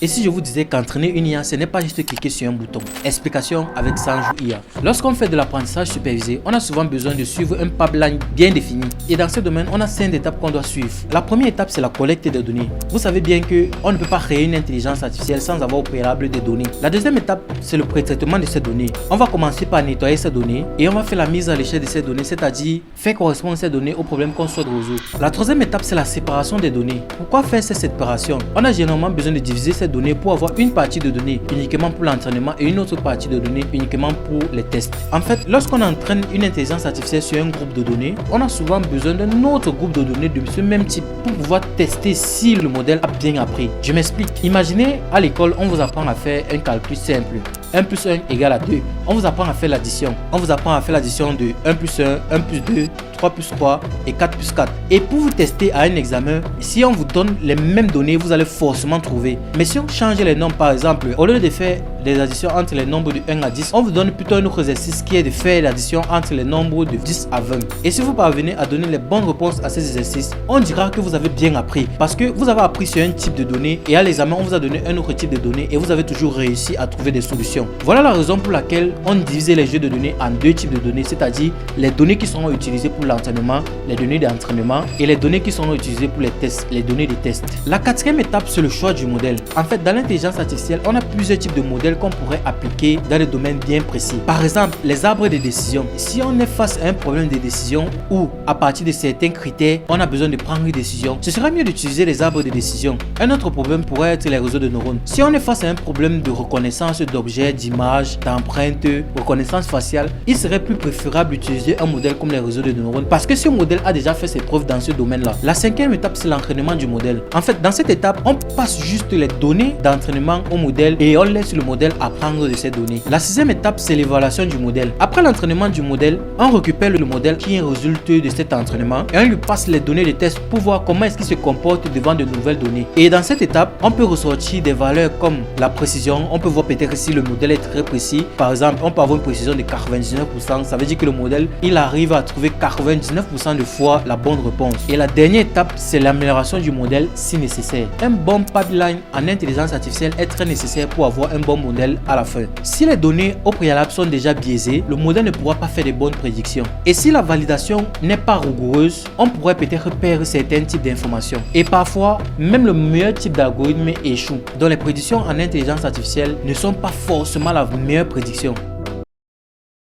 Et si je vous disais qu'entraîner une IA, ce n'est pas juste cliquer sur un bouton. Explication avec Sanju IA. Lorsqu'on fait de l'apprentissage supervisé, on a souvent besoin de suivre un pipeline bien défini. Et dans ce domaine, on a 5 étapes qu'on doit suivre. La première étape, c'est la collecte des données. Vous savez bien qu'on ne peut pas créer une intelligence artificielle sans avoir au préalable des données. La deuxième étape, c'est le pré-traitement de ces données. On va commencer par nettoyer ces données et on va faire la mise à l'échelle de ces données, c'est-à-dire faire correspondre ces données aux problèmes qu'on souhaite résoudre. La troisième étape, c'est la séparation des données. Pourquoi faire cette séparation? On a généralement besoin de diviser ces données pour avoir une partie de données uniquement pour l'entraînement et une autre partie de données uniquement pour les tests. En fait, lorsqu'on entraîne une intelligence artificielle sur un groupe de données, on a souvent besoin d'un autre groupe de données de ce même type pour pouvoir tester si le modèle a bien appris. Je m'explique. Imaginez à l'école, on vous apprend à faire un calcul simple. 1 plus 1 égale à 2. On vous apprend à faire l'addition. On vous apprend à faire l'addition de 1 plus 1, 1 plus 2, 3 plus 3 et 4 plus 4. Et pour vous tester à un examen, si on vous donne les mêmes données, vous allez forcément trouver. Mais si on change les nombres, par exemple, au lieu de faire des additions entre les nombres de 1 à 10, on vous donne plutôt un autre exercice qui est de faire l'addition entre les nombres de 10 à 20. Et si vous parvenez à donner les bonnes réponses à ces exercices, on dira que vous avez bien appris. Parce que vous avez appris sur un type de données et à l'examen, on vous a donné un autre type de données et vous avez toujours réussi à trouver des solutions. Voilà la raison pour laquelle on divisait les jeux de données en deux types de données, c'est-à-dire les données qui seront utilisées pour l'entraînement, les données d'entraînement, et les données qui seront utilisées pour les tests, les données de tests. La quatrième étape, c'est le choix du modèle. En fait, dans l'intelligence artificielle, on a plusieurs types de modèles qu'on pourrait appliquer dans des domaines bien précis. Par exemple, les arbres de décision. Si on est face à un problème de décision ou à partir de certains critères, on a besoin de prendre une décision, ce serait mieux d'utiliser les arbres de décision. Un autre problème pourrait être les réseaux de neurones. Si on est face à un problème de reconnaissance d'objets, d'images, d'empreintes, reconnaissance faciale, il serait plus préférable d'utiliser un modèle comme les réseaux de neurones parce que ce modèle a déjà fait ses preuves dans ce domaine-là. La cinquième étape, c'est l'entraînement du modèle. En fait, dans cette étape, on passe juste les données d'entraînement au modèle et on laisse le modèle apprendre de ces données. La sixième étape, c'est l'évaluation du modèle. Après l'entraînement du modèle, on récupère le modèle qui résulte de cet entraînement et on lui passe les données de test pour voir comment est-ce qu'il se comporte devant de nouvelles données. Et dans cette étape, on peut ressortir des valeurs comme la précision. On peut voir peut-être si le modèle est très précis. Par exemple, on peut avoir une précision de 99%. Ça veut dire que le modèle, il arrive à trouver 99% de fois la bonne réponse. Et la dernière étape, c'est l'amélioration du modèle si nécessaire. Un bon pipeline en intelligence artificielle est très nécessaire pour avoir un bon modèle à la fin. Si les données au préalable sont déjà biaisées, le modèle ne pourra pas faire de bonnes prédictions. Et si la validation n'est pas rigoureuse, on pourrait peut-être perdre certains types d'informations. Et parfois, même le meilleur type d'algorithme échoue. Donc les prédictions en intelligence artificielle ne sont pas forcément la meilleure prédiction.